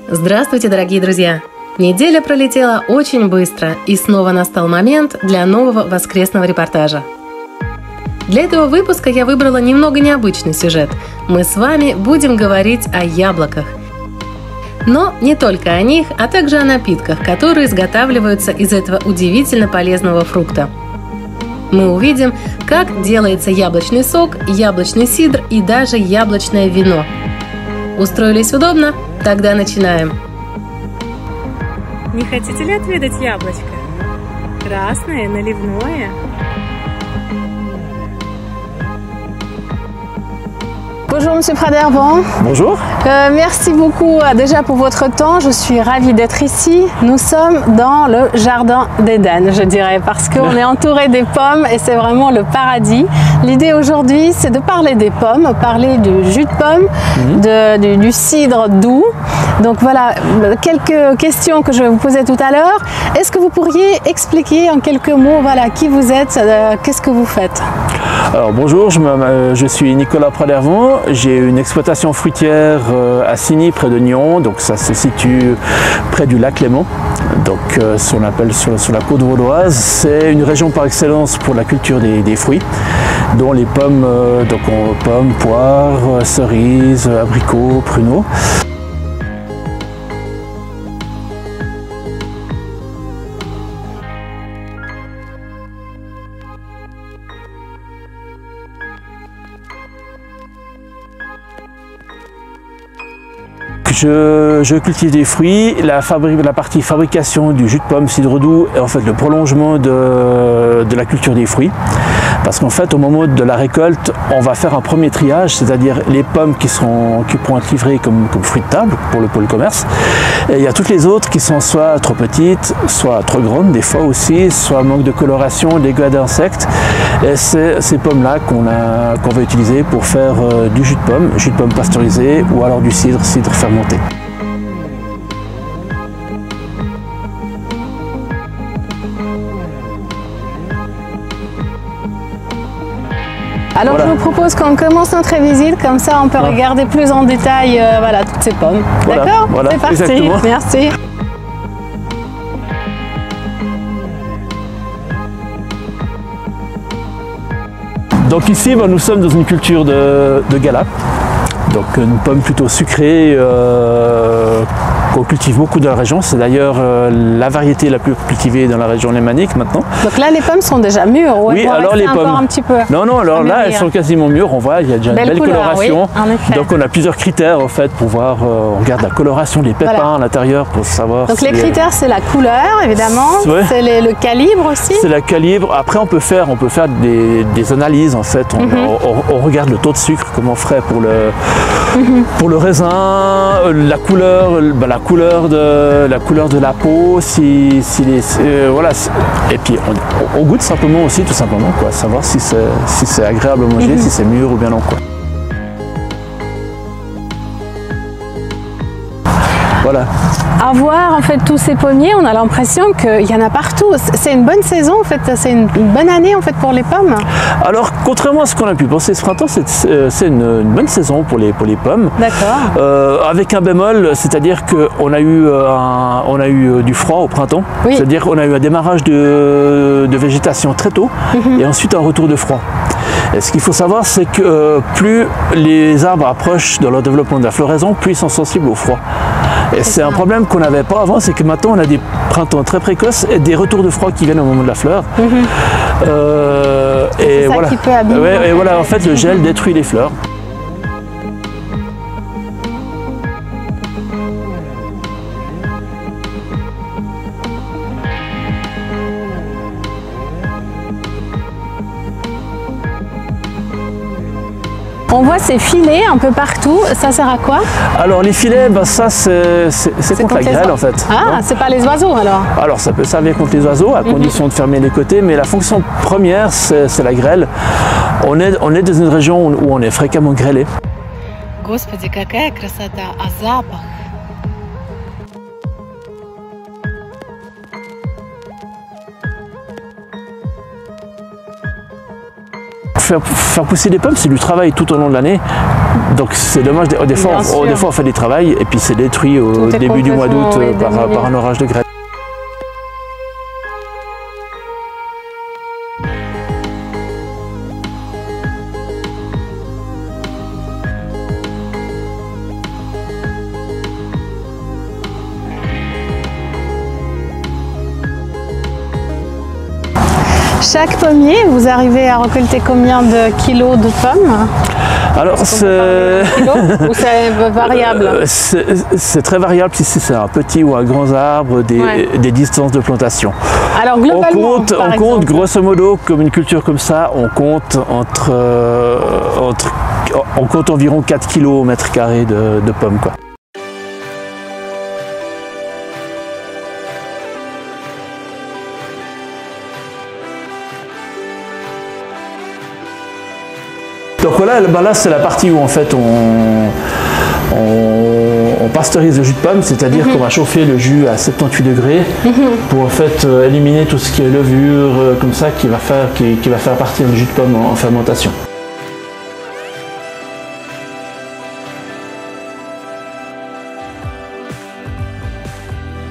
Здравствуйте, дорогие друзья! Неделя пролетела очень быстро, и снова настал момент для нового воскресного репортажа. Для этого выпуска я выбрала немного необычный сюжет. Мы с вами будем говорить о яблоках. Но не только о них, а также о напитках, которые изготавливаются из этого удивительно полезного фрукта. Мы увидим, как делается яблочный сок, яблочный сидр и даже яблочное вино. Устроились удобно? Тогда начинаем. Не хотите ли отведать яблочко? Красное, наливное. Bonjour Monsieur Pradervant. Bonjour. Merci beaucoup déjà pour votre temps. Je suis ravie d'être ici. Nous sommes dans le jardin d'Éden, je dirais, parce qu'on est entouré des pommes et c'est vraiment le paradis. L'idée aujourd'hui, c'est de parler des pommes, parler du jus de pomme, du cidre doux. Donc voilà, quelques questions que je vais vous poser tout à l'heure. Est-ce que vous pourriez expliquer en quelques mots, voilà, qui vous êtes, qu'est-ce que vous faites? Alors bonjour, je suis Nicolas Pradervant. J'ai une exploitation fruitière à Signy, près de Nyon, donc ça se situe près du lac Léman, donc on appelle sur la côte vaudoise. C'est une région par excellence pour la culture des fruits, dont les pommes, pommes, poires, cerises, abricots, pruneaux. Je cultive des fruits. La partie fabrication du jus de pomme cidre doux est en fait le prolongement de la culture des fruits. Parce qu'en fait, au moment de la récolte, on va faire un premier triage, c'est-à-dire les pommes qui pourront être livrées comme fruits de table pour le commerce. Et il y a toutes les autres qui sont soit trop petites, soit trop grandes, des fois aussi, soit manque de coloration, dégâts d'insectes. Et c'est ces pommes-là qu'on va utiliser pour faire du jus de pomme pasteurisé ou alors du cidre fermenté. Alors voilà. Je vous propose qu'on commence notre visite, comme ça on peut regarder plus en détail voilà, toutes ces pommes. Voilà, d'accord? Voilà, c'est parti, exactement. Merci. Donc ici, nous sommes dans une culture de gala, donc une pomme plutôt sucrée qu'on cultive beaucoup dans la région. C'est d'ailleurs la variété la plus cultivée dans la région lémanique maintenant. Donc là, les pommes sont déjà mûres. Oui, alors les pommes. Un petit peu. Non, alors là, elles sont quasiment mûres. On voit, il y a déjà une belle coloration. Oui, en effet. Donc on a plusieurs critères en fait pour voir. On regarde la coloration des pépins à l'intérieur pour savoir. Donc les critères, c'est la couleur évidemment, c'est le calibre aussi. C'est le calibre. Après, on peut faire des analyses en fait. On regarde le taux de sucre, comment on ferait pour le raisin, la couleur de la peau, voilà. Et puis on goûte simplement aussi, tout simplement, quoi, savoir si c'est agréable à manger, si c'est mûr ou bien non, quoi. Voilà. À voir en fait tous ces pommiers, on a l'impression qu'il y en a partout. C'est une bonne saison en fait, c'est une bonne année en fait pour les pommes. Alors contrairement à ce qu'on a pu penser ce printemps, c'est une bonne saison pour les pommes. D'accord. Avec un bémol, c'est-à-dire qu'on a eu du froid au printemps. Oui. C'est-à-dire qu'on a eu un démarrage de végétation très tôt et ensuite un retour de froid. Et ce qu'il faut savoir, c'est que plus les arbres approchent dans leur développement de la floraison, plus ils sont sensibles au froid. Et c'est un problème qu'on n'avait pas avant, c'est que maintenant on a des printemps très précoces et des retours de froid qui viennent au moment de la fleur. Et voilà. Qui peut abîmer, et voilà, en fait, le gel détruit les fleurs. On voit ces filets un peu partout, ça sert à quoi? Alors les filets, ça c'est contre la grêle en fait. Ah, c'est pas les oiseaux alors? Alors ça peut servir contre les oiseaux à condition de fermer les côtés, mais la fonction première c'est la grêle. On est dans une région où on est fréquemment grêlé. Господи, какая красота, а запах! faire pousser des pommes, c'est du travail tout au long de l'année. Donc c'est dommage, des fois on fait du travail et puis c'est détruit au début du mois d'août par un orage de grêle. Chaque pommier, vous arrivez à récolter combien de kilos de pommes? Alors c'est variable? C'est très variable si c'est un petit ou un grand arbre, des distances de plantation. Alors globalement, on compte grosso modo, comme une culture comme ça, on compte environ 4 kg au mètre carré de pommes, quoi. Donc voilà, là c'est la partie où en fait on pasteurise le jus de pomme, c'est-à-dire qu'on va chauffer le jus à 78 degrés pour en fait éliminer tout ce qui est levure comme ça qui va faire partir le jus de pomme en fermentation.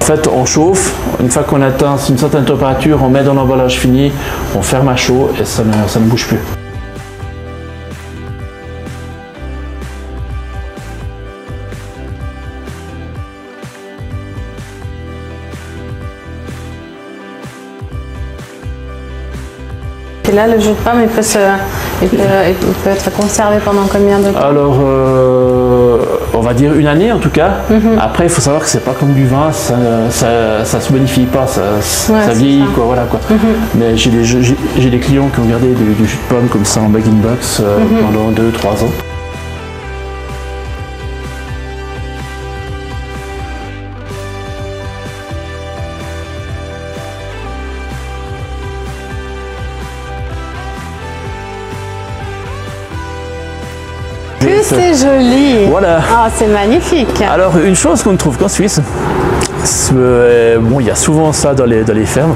En fait, on chauffe, une fois qu'on atteint une certaine température, on met dans l'emballage fini, on ferme à chaud et ça ne bouge plus. Et là, le jus de pomme, il peut être conservé pendant combien de temps? Alors, on va dire une année en tout cas. Après, il faut savoir que c'est pas comme du vin, ça se bonifie pas, ça vieillit, quoi, voilà, quoi. Mais j'ai des clients qui ont gardé du jus de pomme comme ça en bag-in-box pendant 2-3 ans. Que c'est joli! Voilà. Ah, c'est magnifique! Alors, une chose qu'on ne trouve qu'en Suisse, bon, il y a souvent ça dans les fermes.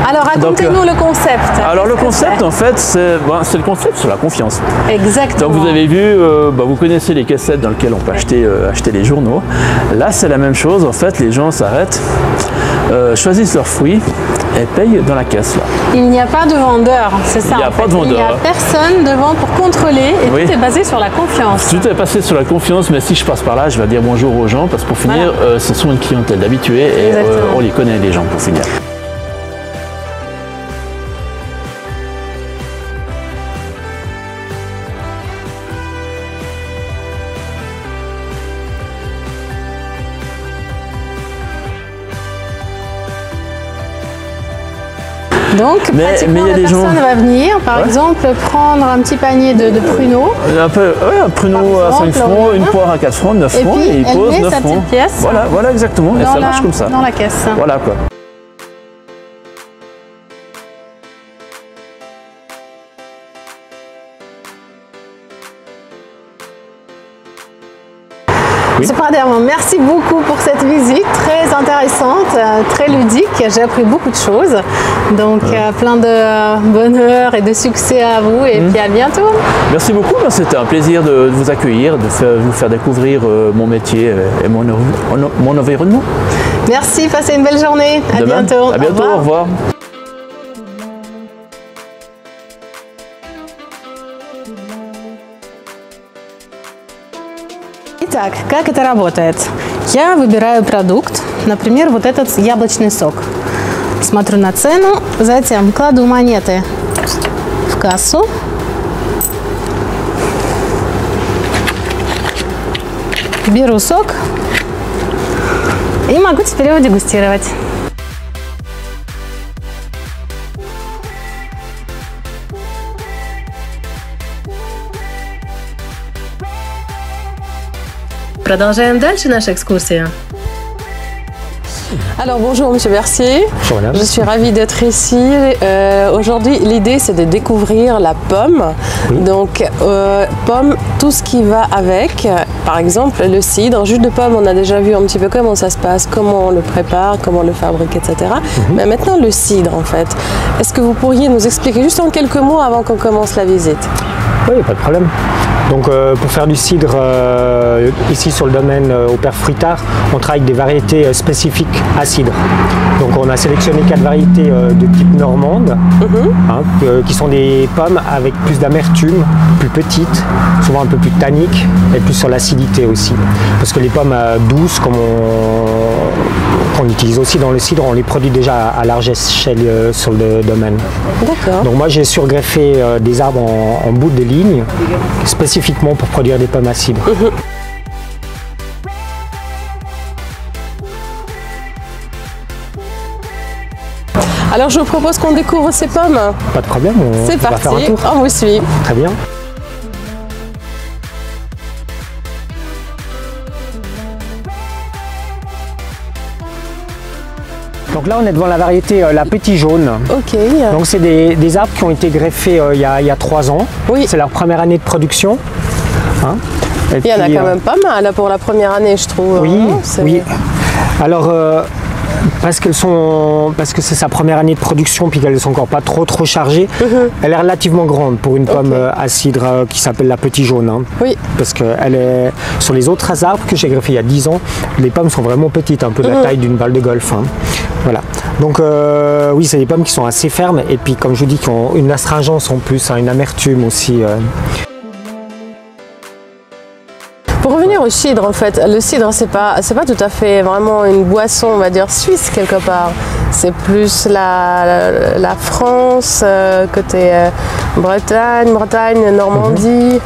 Alors, racontez-nous le concept. Alors, le concept, en fait, c'est le concept sur la confiance. Exactement. Donc, vous avez vu, vous connaissez les cassettes dans lesquelles on peut acheter les journaux. Là, c'est la même chose. En fait, les gens s'arrêtent, choisissent leurs fruits et payent dans la caisse. Là. Il n'y a pas de vendeur, c'est ça? Il n'y a pas de vendeur. Il n'y a personne devant pour contrôler et tout est basé sur la confiance. Tout est basé sur la confiance, mais si je passe par là, je vais dire bonjour aux gens parce que pour finir, ce sont une clientèle d'habitués et on les connaît, les gens, pour finir. Donc, pratiquement, la personne va venir, par exemple, prendre un petit panier de pruneaux. Un pruneau à 5 francs, une poire à 4 francs, 9 francs, et il pose 9 francs. Pièce voilà exactement, et ça marche comme ça. Dans la caisse. Voilà quoi. Oui. Merci beaucoup pour cette visite très intéressante, très ludique. J'ai appris beaucoup de choses. Donc plein de bonheur et de succès à vous et puis à bientôt. Merci beaucoup, c'était un plaisir de vous accueillir, de vous faire découvrir mon métier et mon environnement. Merci, passez une belle journée. À bientôt. À bientôt, au revoir. Итак, как это работает? Я выбираю продукт, например, вот этот яблочный сок. Смотрю на цену, затем кладу монеты в кассу. Беру сок и могу теперь его дегустировать. Продолжаем дальше нашу экскурсию. Alors bonjour Monsieur Mercier, Bonjour madame. Je suis ravie d'être ici. Aujourd'hui l'idée c'est de découvrir la pomme. Oui. Donc pomme, tout ce qui va avec, par exemple le cidre, jus de pomme, on a déjà vu un petit peu comment ça se passe, comment on le prépare, comment on le fabrique, etc. Mais maintenant le cidre en fait, est-ce que vous pourriez nous expliquer juste en quelques mots avant qu'on commence la visite? Oui, pas de problème. Donc pour faire du cidre ici sur le domaine au Père Fruitard, on travaille avec des variétés spécifiques à cidre. Donc on a sélectionné 4 variétés de type normande, qui sont des pommes avec plus d'amertume, plus petites, souvent un peu plus tanniques et plus sur l'acidité aussi. Parce que les pommes douces, comme qu'on utilise aussi dans le cidre, on les produit déjà à large échelle sur le domaine. D'accord. Donc moi j'ai surgreffé des arbres en bout de ligne, spécifiquement pour produire des pommes à cidre. Alors je vous propose qu'on découvre ces pommes. Pas de problème, C'est on va parti, faire un tour. on vous suit. Très bien. Donc là on est devant la variété la Petit Jaune. Ok. Donc c'est des arbres qui ont été greffés il y a 3 ans. Oui. C'est leur première année de production. Hein. Et Il y en a puis, quand même pas mal pour la première année, je trouve. Oui, hein, oui. Alors, parce que c'est sa première année de production, puis qu'elles ne sont encore pas trop chargées, elle est relativement grande pour une pomme à cidre qui s'appelle la Petit Jaune. Hein. Oui. Parce que elle est sur les autres arbres que j'ai greffés il y a 10 ans, les pommes sont vraiment petites, un peu de la taille d'une balle de golf. Hein. Voilà. Donc oui, c'est des pommes qui sont assez fermes et puis comme je vous dis, qui ont une astringence en plus, hein, une amertume aussi. Pour revenir au cidre, en fait, le cidre, c'est pas tout à fait vraiment une boisson, on va dire, suisse quelque part. C'est plus la France, côté Bretagne, Normandie.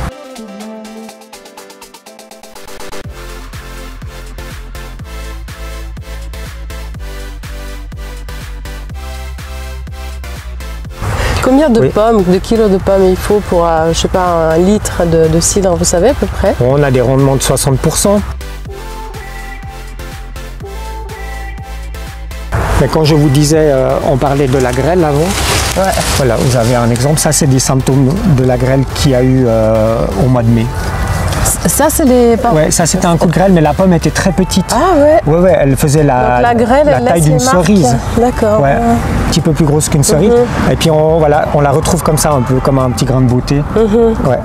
Combien de pommes, de kilos de pommes il faut pour, je sais pas, 1 litre de cidre, vous savez à peu près? On a des rendements de 60%. Mais quand je vous disais, on parlait de la grêle avant. Ouais. Voilà, vous avez un exemple. Ça, c'est des symptômes de la grêle qu'il y a eu au mois de mai. Ça, c'est les pommes. Ouais, ça c'était un coup de grêle, mais la pomme était très petite. Ah ouais. Ouais, elle faisait la grêle, elle taille laisse d'une les marques. cerise. D'accord. Ouais, un petit peu plus grosse qu'une cerise. Et puis on la retrouve comme ça, un peu comme un petit grain de beauté. Ouais.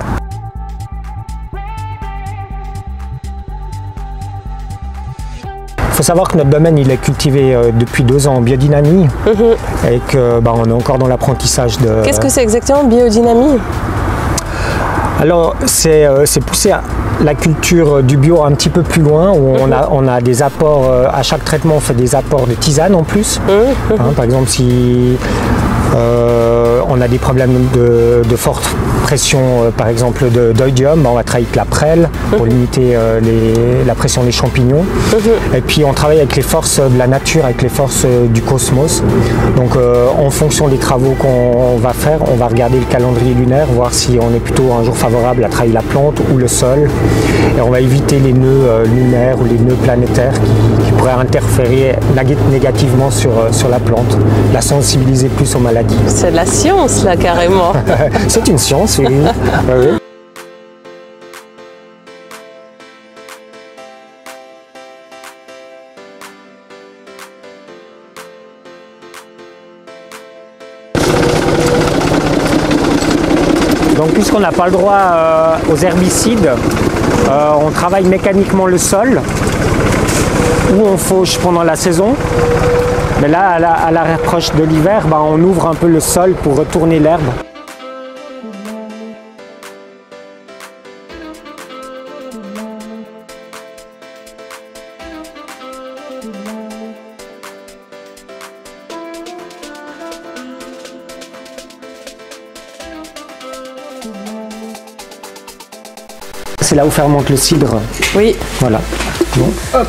Il faut savoir que notre domaine il est cultivé depuis 2 ans en biodynamie et que on est encore dans l'apprentissage de... Qu'est-ce que c'est exactement biodynamie? Alors c'est pousser la culture du bio un petit peu plus loin où on a des apports, à chaque traitement on fait des apports de tisane en plus. Hein, par exemple si on a des problèmes de forte pression par exemple d'oïdium, on va travailler avec la prêle pour limiter la pression des champignons. Et puis on travaille avec les forces de la nature, avec les forces du cosmos. Donc en fonction des travaux qu'on va faire, on va regarder le calendrier lunaire, voir si on est plutôt un jour favorable à travailler la plante ou le sol. Et on va éviter les nœuds lunaires ou les nœuds planétaires qui pourraient interférer négativement sur la plante, la sensibiliser plus aux maladies. C'est de la science là carrément. C'est une science, oui. Oui. Donc puisqu'on n'a pas le droit aux herbicides, on travaille mécaniquement le sol ou on fauche pendant la saison. Mais là, à la approche de l'hiver, on ouvre un peu le sol pour retourner l'herbe. C'est là où fermente le cidre. Oui. Voilà. Bon. Hop.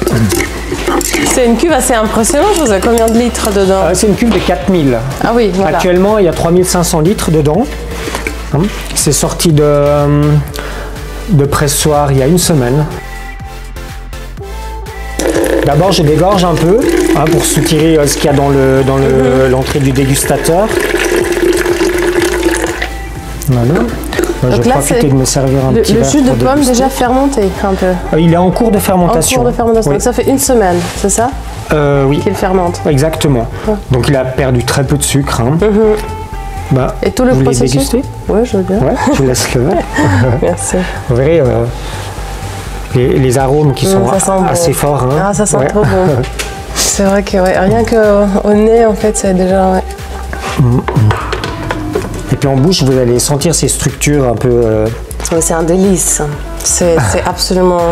C'est une cuve assez impressionnante, vous avez combien de litres dedans? C'est une cuve de 4000. Ah oui, voilà. Actuellement, il y a 3500 litres dedans. C'est sorti de pressoir il y a 1 semaine. D'abord, je dégorge un peu pour soutirer ce qu'il y a dans l'entrée du dégustateur. Voilà. Je vais profiter de me servir un petit verre. Le jus de pomme déjà fermenté un peu. Il est en cours de fermentation. En cours de fermentation. Oui. Donc ça fait une semaine, c'est ça? Oui. Qu'il fermente. Exactement. Donc il a perdu très peu de sucre. Hein. Bah, et tout le vous processus. Déguster? Oui, je veux bien. Ouais, je laisse le verre. Merci. Vous verrez les arômes qui sont assez forts. Hein. Ah, ça sent trop bon. C'est vrai que rien qu'au nez, en fait, c'est déjà... Ouais. Et puis en bouche, vous allez sentir ces structures un peu... C'est un délice. C'est absolument...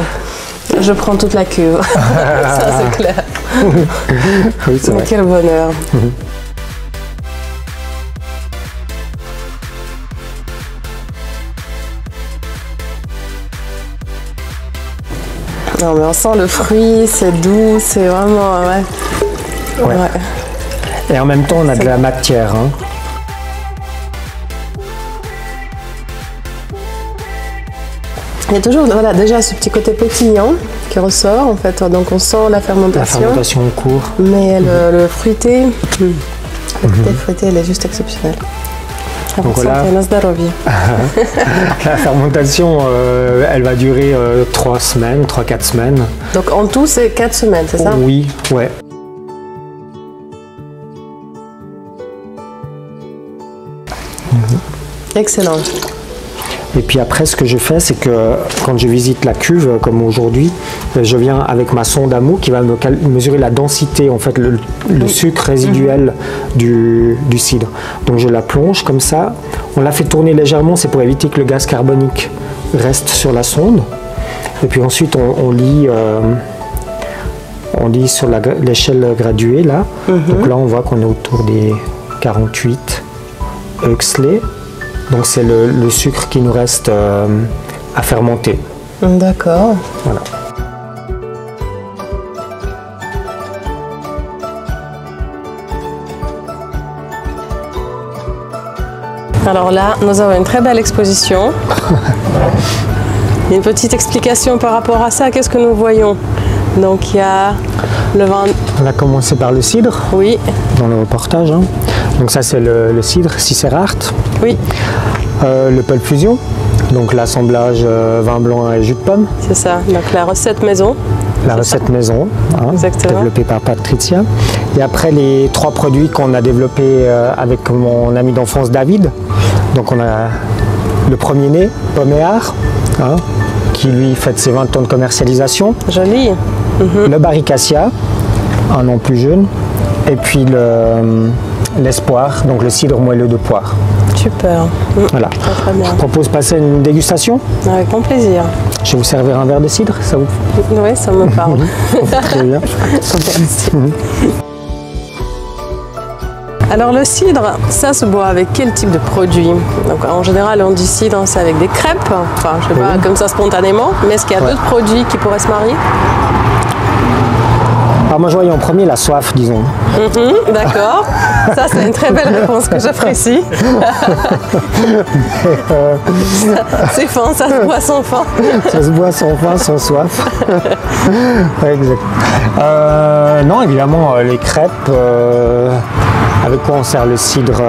Je prends toute la cuve. Ça, c'est clair. Oui, c'est vrai. Quel bonheur. Non, mais on sent le fruit, c'est doux, c'est vraiment... Ouais. Et en même temps, on a de la matière. Hein. Il y a toujours déjà ce petit côté pétillant qui ressort en fait, donc on sent la fermentation. La fermentation en cours. Mais le fruité, fruité, elle est juste exceptionnelle. Donc voilà. La fermentation, elle va durer 3-4 semaines. Donc en tout, c'est 4 semaines, c'est ça? Oui, ouais. Excellent. Et puis après, ce que je fais, c'est que quand je visite la cuve, comme aujourd'hui, je viens avec ma sonde à mou qui va me mesurer la densité, en fait, le sucre résiduel du cidre. Donc je la plonge comme ça. On la fait tourner légèrement, c'est pour éviter que le gaz carbonique reste sur la sonde. Et puis ensuite, on lit sur l'échelle graduée, là. Donc là, on voit qu'on est autour des 48 Huxley. Donc c'est le sucre qui nous reste à fermenter. D'accord. Voilà. Alors là, nous avons une très belle exposition. Une petite explication par rapport à ça. Qu'est-ce que nous voyons? Donc il y a le vin... On a commencé par le cidre. Oui. Dans le reportage. Hein. Donc ça c'est le cidre Cicerart. Oui. Le Pulp Fusion, donc l'assemblage vin blanc et jus de pomme. C'est ça, donc la recette maison. La recette maison, hein, développée par Patricia. Et après les 3 produits qu'on a développés avec mon ami d'enfance David. Donc on a le premier-né, Pomméard, hein, qui lui fête ses 20 ans de commercialisation. Joli. Le Barricassia, un an plus jeune. Et puis l'espoir, donc le cidre moelleux de poire. Super. Voilà. Très bien. Je propose de passer à une dégustation. Avec grand plaisir. Je vais vous servir un verre de cidre, ça vous... Oui, ça me parle. Très bien. Merci. Alors le cidre, ça se boit avec quel type de produit? Donc en général on dit cidre, c'est avec des crêpes, enfin je sais pas, comme ça spontanément, mais est-ce qu'il y a d'autres produits qui pourraient se marier? Alors moi je voyais en premier la soif, disons. D'accord, ça c'est une très belle réponse que j'apprécie. C'est fin, ça se boit sans faim. Ça se boit sans faim, sans soif. Exact. Non, évidemment, les crêpes, avec quoi on sert le cidre?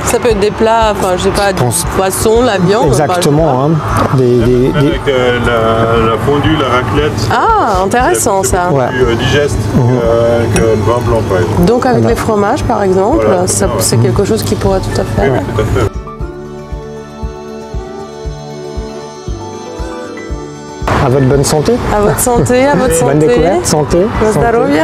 Ça peut être des plats, enfin je sais pas, du poisson, la viande. Exactement. Hein. Avec la fondue, la raclette. Ah, intéressant ça. Ouais. Plus digeste que le vin blanc par exemple. Donc avec les fromages par exemple, voilà, c'est quelque chose qui pourrait tout à fait. Oui, tout à fait. À votre bonne santé. À votre santé, à votre santé. Bonne découverte, santé. Na zdrowie.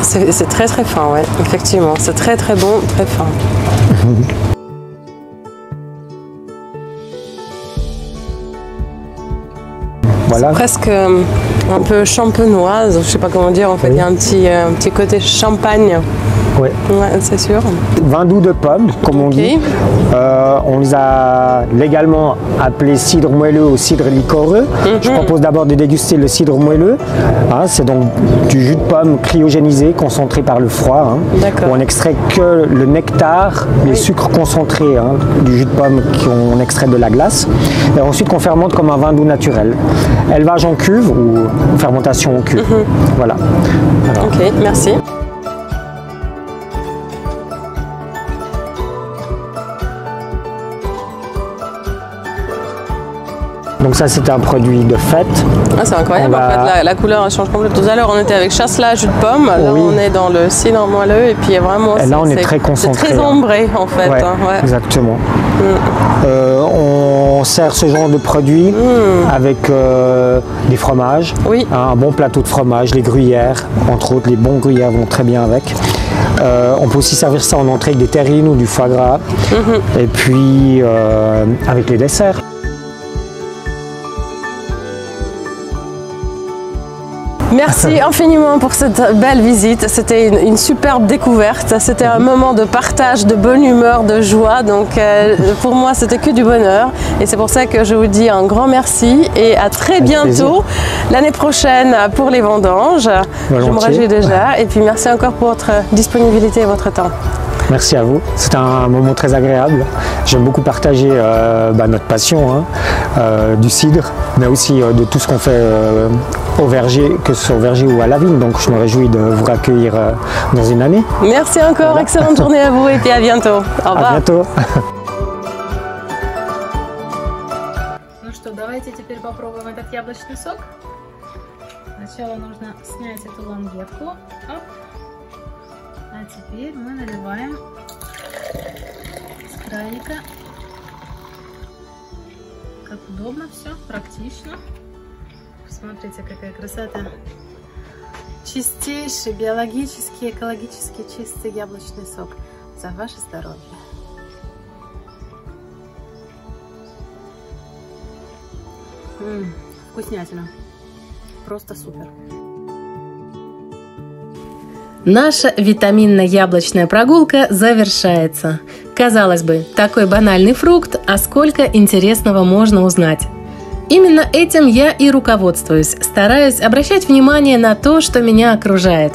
C'est très très fin, ouais, effectivement. C'est très très bon, très fin. Voilà. Presque un peu champenoise, je sais pas comment dire, en fait, il y a un petit côté champagne Oui. Ouais, c'est sûr. Vin doux de pomme, comme on dit. On les a légalement appelés cidre moelleux ou cidre liquoreux. Je propose d'abord de déguster le cidre moelleux. Hein, c'est donc du jus de pomme cryogénisé, concentré par le froid. Hein, où on extrait que le nectar, les sucres concentrés du jus de pomme qu'on extrait de la glace. Et ensuite qu'on fermente comme un vin doux naturel. Élevage en cuve ou fermentation en cuve. Voilà. Alors. Ok, merci. Donc ça, c'est un produit de fête. Ah, c'est incroyable, en fait, la couleur change complètement. Tout à l'heure, on était avec chasselas, jus de pomme. Là, on est dans le cidre moelleux. Et puis, vraiment, et là, on est très concentré. C'est très ambré, en fait. Ouais, exactement. On sert ce genre de produit avec des fromages. Oui. Un bon plateau de fromage, les gruyères, entre autres. Les bons gruyères vont très bien avec. On peut aussi servir ça en entrée avec des terrines ou du foie gras. Et puis, avec les desserts. Merci infiniment pour cette belle visite. C'était une superbe découverte. C'était un moment de partage, de bonne humeur, de joie. Donc pour moi, c'était que du bonheur. Et c'est pour ça que je vous dis un grand merci et à très bientôt l'année prochaine pour les vendanges. Je me réjouis déjà. Et puis merci encore pour votre disponibilité et votre temps. Merci à vous. C'était un moment très agréable. J'aime beaucoup partager notre passion du cidre, mais aussi de tout ce qu'on fait au verger, que ce soit au verger ou à la vigne. Donc je me réjouis de vous accueillir dans une année. Merci encore. Voilà. Excellente journée à vous et puis à bientôt. Au revoir. À bientôt. Ну что, давайте теперь попробуем этот яблочный сок. Сначала нужно снять эту лангетку. Оп. А теперь мы наливаем с крайника. Как удобно все, практично. Смотрите, какая красота. Чистейший, биологически, экологически чистый яблочный сок. За ваше здоровье. Вкуснятина. Просто супер. Наша витаминно-яблочная прогулка завершается. Казалось бы, такой банальный фрукт, а сколько интересного можно узнать. Именно этим я и руководствуюсь, стараюсь обращать внимание на то, что меня окружает.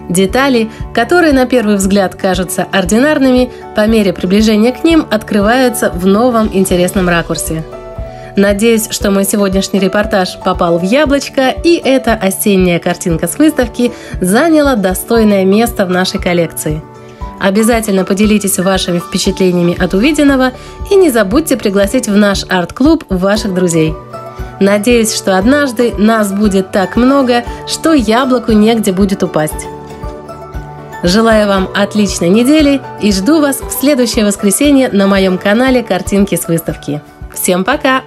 Детали, которые на первый взгляд кажутся ординарными, по мере приближения к ним открываются в новом интересном ракурсе. Надеюсь, что мой сегодняшний репортаж попал в яблочко, и эта осенняя картинка с выставки заняла достойное место в нашей коллекции. Обязательно поделитесь вашими впечатлениями от увиденного и не забудьте пригласить в наш арт-клуб ваших друзей. Надеюсь, что однажды нас будет так много, что яблоку негде будет упасть. Желаю вам отличной недели и жду вас в следующее воскресенье на моем канале «Картинки с выставки». Всем пока!